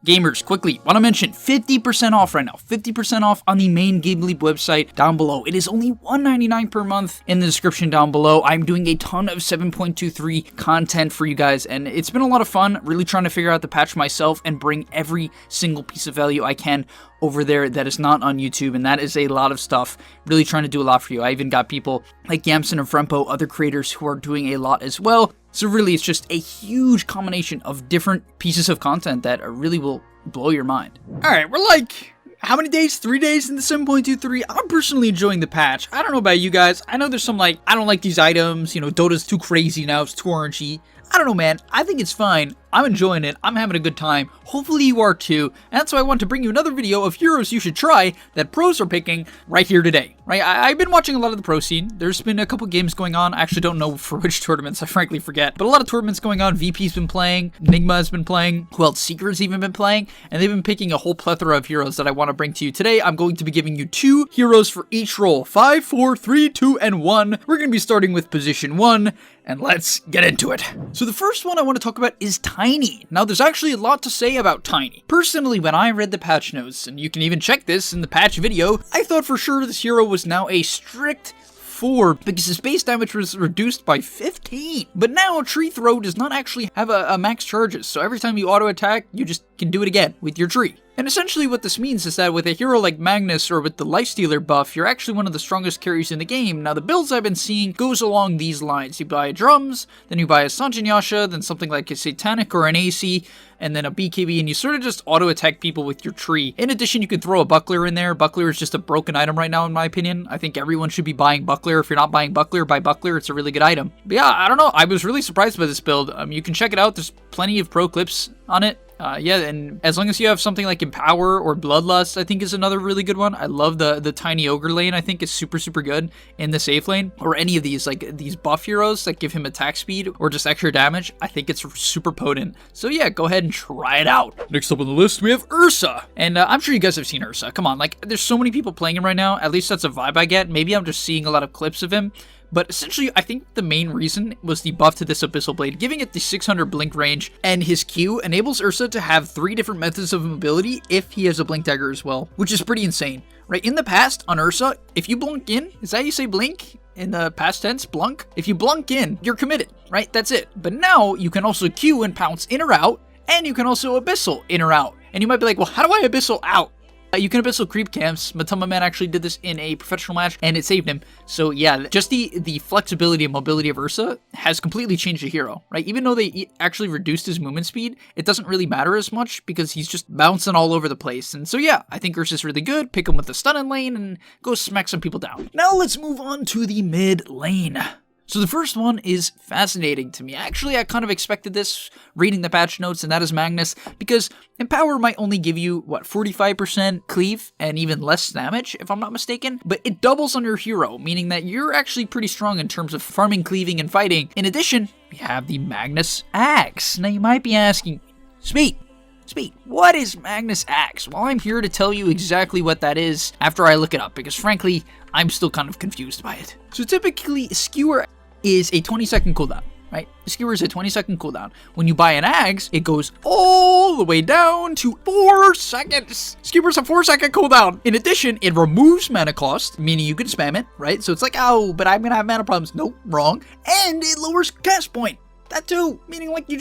Gamers, quickly, want to mention 50% off right now. 50% off on the main gameleap website down below. It is only $1.99 per month in the description down below. I'm doing a ton of 7.23 content for you guys, and it's been a lot of fun really trying to figure out the patch myself and bring every single piece of value I can over there that is not on YouTube, and that is a lot of stuff. Really trying to do a lot for you. I even got people like Yamson and Frempo, other creators who are doing a lot as well. So really, it's just a huge combination of different pieces of content that really will blow your mind. Alright, we're like, how many days? 3 days in the 7.23. I'm personally enjoying the patch. I don't know about you guys. I know there's some like, I don't like these items. You know, Dota's too crazy now. It's too orangey. I don't know, man. I think it's fine. I'm enjoying it. I'm having a good time. Hopefully you are too. And that's why I want to bring you another video of heroes you should try that pros are picking right here today. Right? I've been watching a lot of the pro scene. There's been a couple games going on. I actually don't know for which tournaments. I frankly forget. But a lot of tournaments going on. VP's been playing. Nigma has been playing. Who else? Seeker's even been playing. And they've been picking a whole plethora of heroes that I want to bring to you today. I'm going to be giving you 2 heroes for each role. 5, 4, 3, 2, and 1. We're going to be starting with position 1. And let's get into it. So the first one I want to talk about is Tiny. Now there's actually a lot to say about Tiny. Personally, when I read the patch notes, and you can even check this in the patch video, I thought for sure this hero was now a strict 4 because his base damage was reduced by 15. But now Tree Throw does not actually have a max charges, so every time you auto attack, you just can do it again with your tree. And essentially what this means is that with a hero like Magnus or with the Lifestealer buff, you're actually one of the strongest carries in the game. Now the builds I've been seeing goes along these lines. You buy a Drums, then you buy a Sanjinyasha, then something like a Satanic or an AC, and then a BKB, and you sort of just auto-attack people with your tree. In addition, you can throw a Buckler in there. Buckler is just a broken item right now in my opinion. I think everyone should be buying Buckler. If you're not buying Buckler, buy Buckler. It's a really good item. But yeah, I don't know. I was really surprised by this build. You can check it out. There's plenty of pro clips on it. Yeah, and as long as you have something like Empower or Bloodlust, I think is another really good one. I love the Tiny Ogre lane, I think is super good in the safe lane. Or any of these, like these buff heroes that give him attack speed or just extra damage. I think it's super potent. So yeah, go ahead and try it out. Next up on the list, we have Ursa. And I'm sure you guys have seen Ursa. Come on, like there's so many people playing him right now. At least that's a vibe I get. Maybe I'm just seeing a lot of clips of him. But essentially, I think the main reason was the buff to this Abyssal Blade, giving it the 600 blink range, and his Q enables Ursa to have 3 different methods of mobility if he has a blink dagger as well, which is pretty insane, right? In the past, on Ursa, if you blunk in, is that how you say blink? In the past tense, blunk? If you blunk in, you're committed, right? That's it. But now, you can also Q and pounce in or out, and you can also Abyssal in or out. And you might be like, well, how do I Abyssal out? You can Abyssal creep camps. Matama Man actually did this in a professional match, and it saved him. So yeah, just the flexibility and mobility of Ursa has completely changed the hero, right? Even though they actually reduced his movement speed, it doesn't really matter as much because he's just bouncing all over the place. And so yeah, I think Ursa's really good. Pick him with the stunning lane and go smack some people down. Now let's move on to the mid lane. So the first one is fascinating to me. Actually, I kind of expected this reading the patch notes, and that is Magnus, because Empower might only give you, what, 45% cleave and even less damage, if I'm not mistaken, but it doubles on your hero, meaning that you're actually pretty strong in terms of farming, cleaving, and fighting. In addition, we have the Magnus Axe. Now you might be asking, Speed, what is Magnus Axe? Well, I'm here to tell you exactly what that is after I look it up, because frankly, I'm still kind of confused by it. So typically, Skewer is a 20-second cooldown, right? Skewer is a 20-second cooldown. When you buy an Axe, it goes all the way down to 4 seconds. Skewer's a 4-second cooldown. In addition, it removes mana cost, meaning you can spam it, right? So it's like, oh, but I'm gonna have mana problems. Nope, wrong. And it lowers cast point. That too, meaning like you're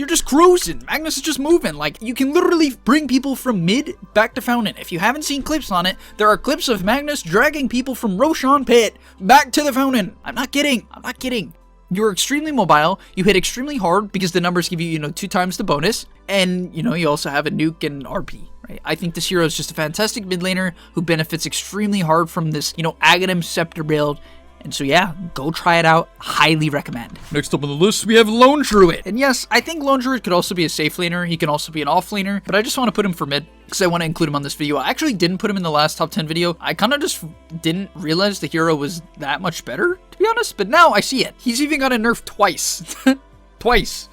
just cruising. Magnus is just moving. Like you can literally bring people from mid back to fountain. If you haven't seen clips on it, there are clips of Magnus dragging people from Roshan Pit back to the fountain. I'm not kidding. You're extremely mobile. You hit extremely hard because the numbers give you, 2 times the bonus. And, you also have a nuke and RP, right? I think this hero is just a fantastic mid laner who benefits extremely hard from this, Aghanim Scepter build. And so yeah, go try it out. Highly recommend. Next up on the list, we have Lone Druid. And yes, I think Lone Druid could also be a safe laner. He can also be an off laner, but I just want to put him for mid because I want to include him on this video. I actually didn't put him in the last top 10 video. I kind of just didn't realize the hero was that much better, to be honest, but now I see it. He's even got a nerf twice. Twice.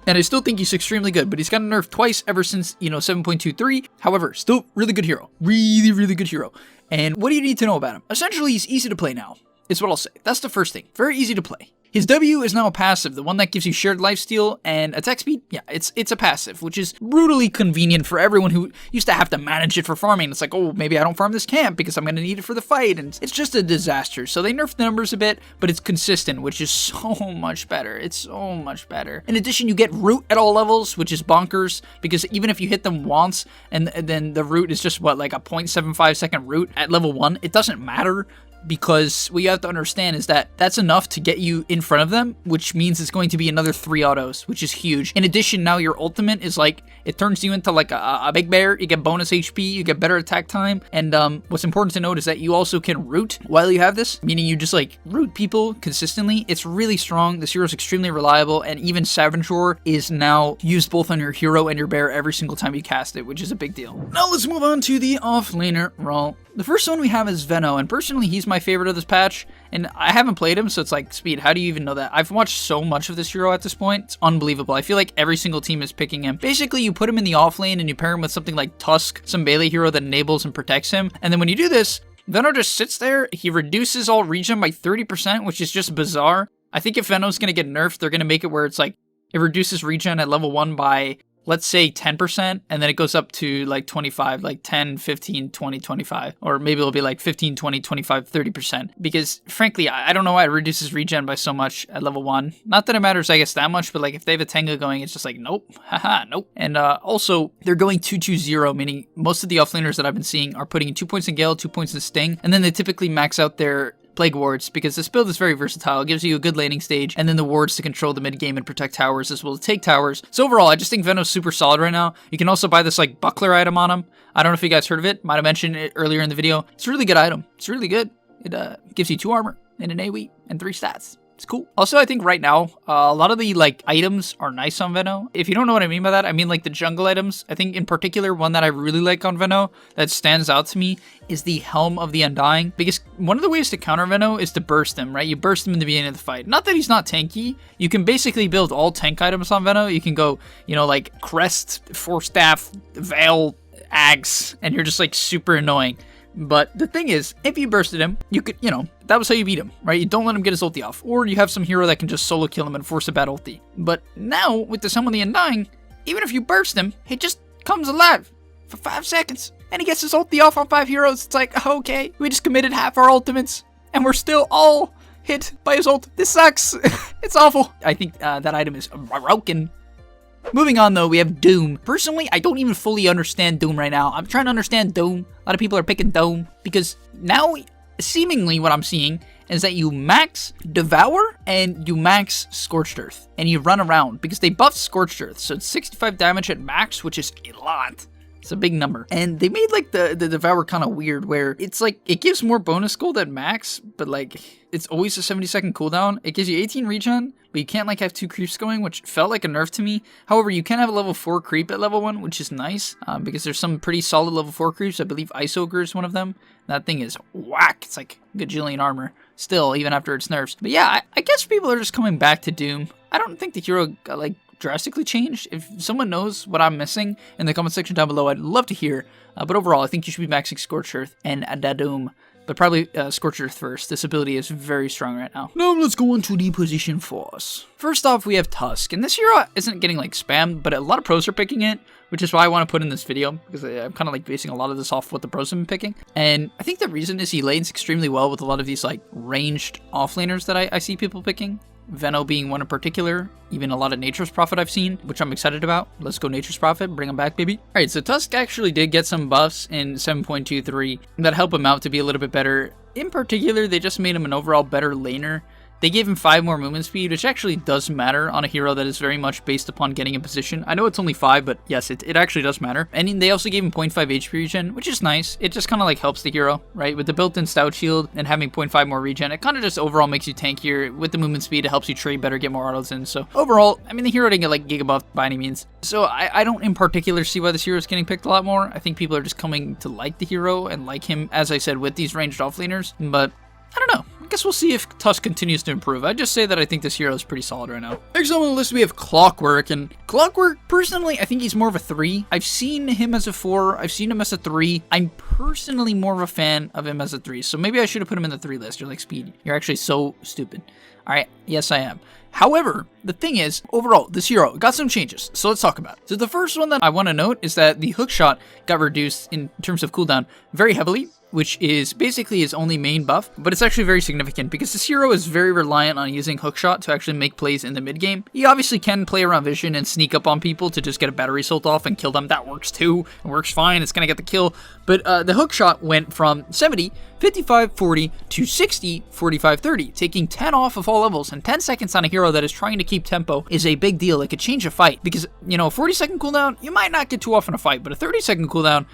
And I still think he's extremely good, but he's gotten nerfed twice ever since, 7.23. However, still really good hero. Really good hero. And what do you need to know about him? Essentially, he's easy to play now. Is what I'll say. That's the first thing. Very easy to play. His W is now a passive, the one that gives you shared lifesteal and attack speed. Yeah, it's a passive, which is brutally convenient for everyone who used to have to manage it for farming. It's like, oh, maybe I don't farm this camp because I'm going to need it for the fight, and it's just a disaster. So they nerfed the numbers a bit, but it's consistent, which is so much better. It's so much better. In addition, you get root at all levels, which is bonkers, because even if you hit them once, and then the root is just, what, like a 0.75 second root at level 1, it doesn't matter. Because what you have to understand is that that's enough to get you in front of them, which means it's going to be another 3 autos, which is huge. In addition, now your ultimate is like, it turns you into like a big bear. You get bonus HP, you get better attack time, and what's important to note is that you also can root while you have this, meaning you just like root people consistently. It's really strong. This hero is extremely reliable, and even Savage Roar is now used both on your hero and your bear every single time you cast it, which is a big deal. Now let's move on to the offlaner role. The first one we have is Vento, and personally, he's my favorite of this patch, and I haven't played him, so it's like, Speed, how do you even know that? I've watched so much of this hero at this point, it's unbelievable. I feel like every single team is picking him. Basically, you put him in the off lane, and you pair him with something like Tusk, some melee hero that enables and protects him, and then when you do this, Vento just sits there, he reduces all regen by 30%, which is just bizarre. I think if Vento's gonna get nerfed, they're gonna make it where it's like, it reduces regen at level 1 by, let's say 10%, and then it goes up to like 25, like 10, 15, 20, 25, or maybe it'll be like 15, 20, 25, 30%, because frankly, I don't know why it reduces regen by so much at level 1. Not that it matters, I guess, that much, but like if they have a Tenga going, it's just like, nope, haha, nope. And also, they're going 2-2-0, meaning most of the offlaners that I've been seeing are putting 2 points in Gale, 2 points in Sting, and then they typically max out their Plague Wards, because this build is very versatile. It gives you a good laning stage, and then the wards to control the mid game and protect towers as well as take towers. So overall, I just think Vento's super solid right now. You can also buy this like buckler item on him. I don't know if you guys heard of it. Might have mentioned it earlier in the video. It's a really good item. It's really good. It gives you 2 armor and an AoE and 3 stats. It's cool. Also, I think right now, a lot of the like items are nice on Vento. If you don't know what I mean by that, I mean like the jungle items. I think in particular, one that I really like on Vento that stands out to me is the Helm of the Undying. Because one of the ways to counter Vento is to burst him, right? You burst him in the beginning of the fight. Not that he's not tanky. You can basically build all tank items on Vento. You can go, you know, like Crest, Force Staff, Veil, Axe, and you're just like super annoying. But the thing is, if you bursted him, you could, you know, that was how you beat him, right? You don't let him get his ulti off. Or you have some hero that can just solo kill him and force a bad ulti. But now, with the Helm of the Undying, even if you burst him, he just comes alive for 5 seconds. And he gets his ulti off on 5 heroes. It's like, okay, we just committed half our ultimates. And we're still all hit by his ult. This sucks. It's awful. I think that item is broken. Moving on though, we have Doom. Personally, I don't even fully understand Doom right now. I'm trying to understand Doom. A lot of people are picking Doom because now, seemingly what I'm seeing is that you max Devour and you max Scorched Earth. And you run around because they buffed Scorched Earth. So it's 65 damage at max, which is a lot. It's a big number. And they made like the Devour kind of weird where it's like, it gives more bonus gold at max, but like it's always a 70-second cooldown. It gives you 18 regen, but you can't like have 2 creeps going, which felt like a nerf to me. However, you can have a level 4 creep at level 1, which is nice because there's some pretty solid level 4 creeps. I believe Ice Ogre is one of them. That thing is whack. It's like gajillion armor still, even after its nerfs. But yeah, I guess people are just coming back to Doom. I don't think the hero got like drastically changed. If someone knows what I'm missing in the comment section down below, I'd love to hear. But overall, I think you should be maxing Scorched Earth and Doom. But probably Scorched Earth first. This ability is very strong right now. Now let's go into the position force. First off, we have Tusk. And this hero isn't getting like spammed, but a lot of pros are picking it, which is why I want to put in this video, because I'm kind of like basing a lot of this off what the pros have been picking. And I think the reason is he lanes extremely well with a lot of these like ranged offlaners that I see people picking. Vento being one in particular, even a lot of Nature's Prophet I've seen, which I'm excited about. Let's go Nature's Prophet, bring him back, baby. Alright, so Tusk actually did get some buffs in 7.23 that help him out to be a little bit better. In particular, they just made him an overall better laner. They gave him 5 more movement speed, which actually does matter on a hero that is very much based upon getting in position. I know it's only 5, but yes, it actually does matter. And they also gave him 0.5 HP regen, which is nice. It just kind of like helps the hero, right? With the built-in stout shield and having 0.5 more regen, it kind of just overall makes you tankier. With the movement speed, it helps you trade better, get more autos in. So overall, I mean, the hero didn't get like giga buffed by any means. So I don't in particular see why this hero is getting picked a lot more. I think people are just coming to like the hero and like him, as I said, with these ranged offlaners. But I don't know. guess we'll see if Tusk continues to improve. I'd just say that I think this hero is pretty solid right now. Next on the list, we have Clockwork, and Clockwork, personally, I think he's more of a 3. I've seen him as a 4. I've seen him as a 3. I'm personally more of a fan of him as a 3, so maybe I should have put him in the 3 list. You're like, Speed, you're actually so stupid. All right, yes, I am. However, the thing is, overall, this hero got some changes, so let's talk about it. So the first one that I want to note is that the hookshot got reduced in terms of cooldown very heavily, which is basically his only main buff, but it's actually very significant because this hero is very reliant on using hookshot to actually make plays in the mid game. He obviously can play around vision and sneak up on people to just get a battery assault off and kill them. That works too. It works fine. It's going to get the kill. But the hookshot went from 70, 55, 40 to 60, 45, 30, taking 10 off of all levels, and 10 seconds on a hero that is trying to keep tempo is a big deal. It could change a fight because, you know, a 40-second cooldown, you might not get too off in a fight, but a 30-second cooldown,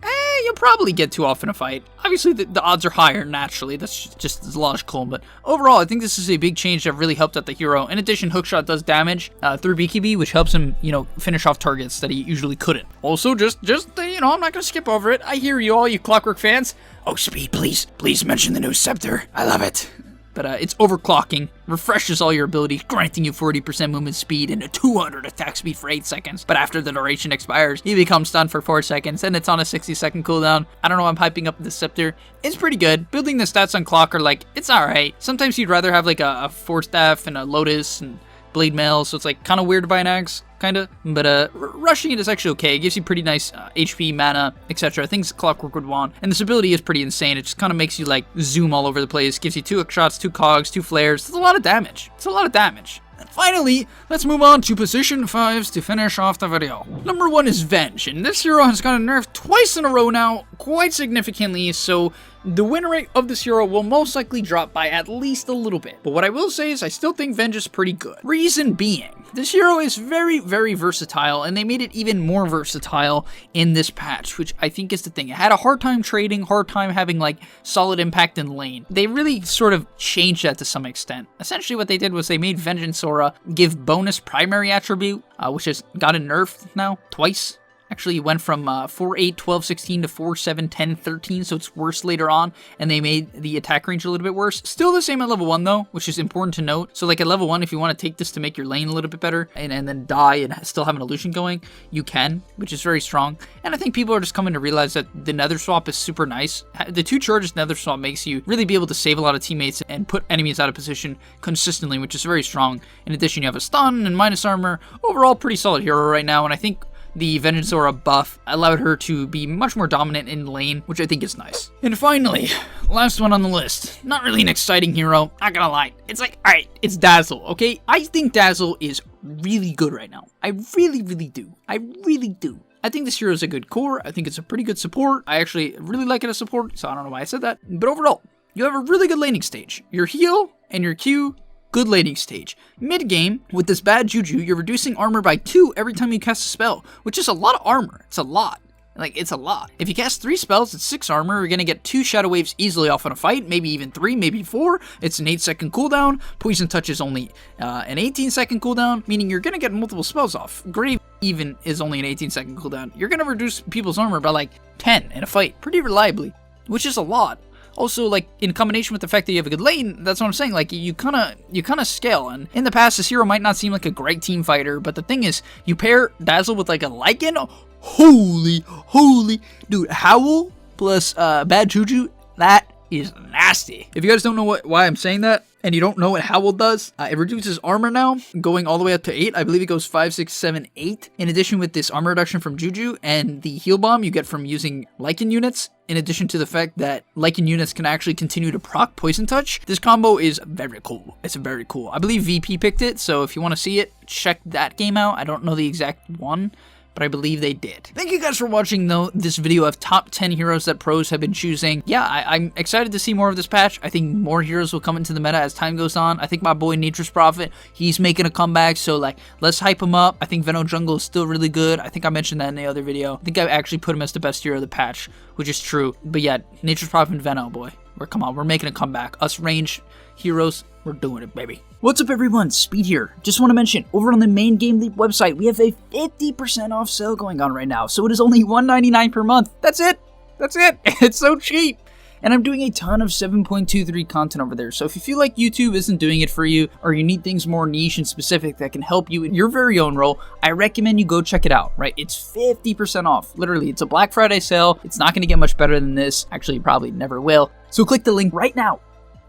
you'll probably get too off in a fight. Obviously, the odds are higher naturally. That's just logical, but overall, I think this is a big change that really helped out the hero. In addition, hookshot does damage through BKB, which helps him, you know, finish off targets that he usually couldn't. Also, just you know, I'm not gonna skip over it. I hear you all, you Clockwork fans. Oh, Speed, please mention the new scepter. I love it. But it's overclocking, refreshes all your abilities, granting you 40% movement speed and a 200 attack speed for 8 seconds. But after the duration expires, you become stunned for 4 seconds, and it's on a 60-second cooldown. I don't know, I'm hyping up the scepter. It's pretty good. Building the stats on Clock are like, it's alright. Sometimes you'd rather have like a Force Staff and a Lotus and Blade Mail, so it's like kind of weird to buy an axe, kind of. But rushing it is actually okay. It gives you pretty nice HP, mana, etc. Things Clockwork would want. And this ability is pretty insane. It just kind of makes you like zoom all over the place. Gives you 2 hook shots, 2 cogs, 2 flares. It's a lot of damage. It's a lot of damage. And finally, let's move on to position 5s to finish off the video. Number 1 is Venge, and this hero has gotten nerfed twice in a row now, quite significantly, so the win rate of this hero will most likely drop by at least a little bit. But what I will say is I still think Venge is pretty good. Reason being, this hero is very, very versatile, and they made it even more versatile in this patch, which I think is the thing. It had a hard time trading, hard time having like solid impact in lane. They really sort of changed that to some extent. Essentially what they did was they made Vengeance Aura give bonus primary attribute, which has gotten nerfed now twice. Actually, it went from 4, 8, 12, 16 to 4, 7, 10, 13, so it's worse later on, and they made the attack range a little bit worse. Still the same at level 1, though, which is important to note. So, like, at level 1, if you want to take this to make your lane a little bit better, and then die and still have an illusion going, you can, which is very strong. And I think people are just coming to realize that the Nether Swap is super nice. The 2 charges Nether Swap makes you really be able to save a lot of teammates and put enemies out of position consistently, which is very strong. In addition, you have a stun and minus armor. Overall, pretty solid hero right now, and I think the Vengeance Aura buff allowed her to be much more dominant in lane, which I think is nice. And finally, last one on the list. Not really an exciting hero, not gonna lie. It's like, alright, it's Dazzle, okay? I think Dazzle is really good right now. I really, really do. I really do. I think this hero is a good core. I think it's a pretty good support. I actually really like it as support, so I don't know why I said that. But overall, you have a really good laning stage. Your heal and your Q, good laning stage. Mid-game, with this bad juju, you're reducing armor by 2 every time you cast a spell, which is a lot of armor. It's a lot. Like, it's a lot. If you cast 3 spells, it's 6 armor. You're gonna get 2 Shadow Waves easily off in a fight, maybe even 3, maybe 4. It's an 8-second cooldown. Poison Touch is only an 18-second cooldown, meaning you're gonna get multiple spells off. Grave even is only an 18-second cooldown. You're gonna reduce people's armor by like 10 in a fight, pretty reliably, which is a lot. Also, like, in combination with the fact that you have a good lane, that's what I'm saying, like, you kind of scale, and in the past, this hero might not seem like a great team fighter, but the thing is, you pair Dazzle with, like, a Lycan, holy, dude, Howl plus Bad Juju, that is nasty. If you guys don't know why I'm saying that, and you don't know what Howl does, it reduces armor now, going all the way up to 8. I believe it goes 5, 6, 7, 8. In addition, with this armor reduction from Juju and the heal bomb you get from using Lycan units, in addition to the fact that Lycan units can actually continue to proc Poison Touch, this combo is very cool. It's very cool. I believe VP picked it, so if you want to see it, check that game out. I don't know the exact one, but I believe they did. Thank you guys for watching, though, this video of top 10 heroes that pros have been choosing. Yeah, I'm excited to see more of this patch. I think more heroes will come into the meta as time goes on. I think my boy Nature's Prophet, he's making a comeback, so, like, let's hype him up. I think Vento Jungle is still really good. I think I mentioned that in the other video. I think I actually put him as the best hero of the patch, which is true. But yeah, Nature's Prophet and Vento, boy. Come on, we're making a comeback. Us range heroes, we're doing it, baby. What's up, everyone? Speed here. Just want to mention, over on the main gameleap website, we have a 50% off sale going on right now, so it is only $1.99 per month. That's it. That's it. It's so cheap. and I'm doing a ton of 7.23 content over there. So if you feel like YouTube isn't doing it for you, or you need things more niche and specific that can help you in your very own role, I recommend you go check it out, right? It's 50% off. Literally, it's a Black Friday sale. It's not going to get much better than this. Actually, it probably never will. So click the link right now,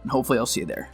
and hopefully I'll see you there.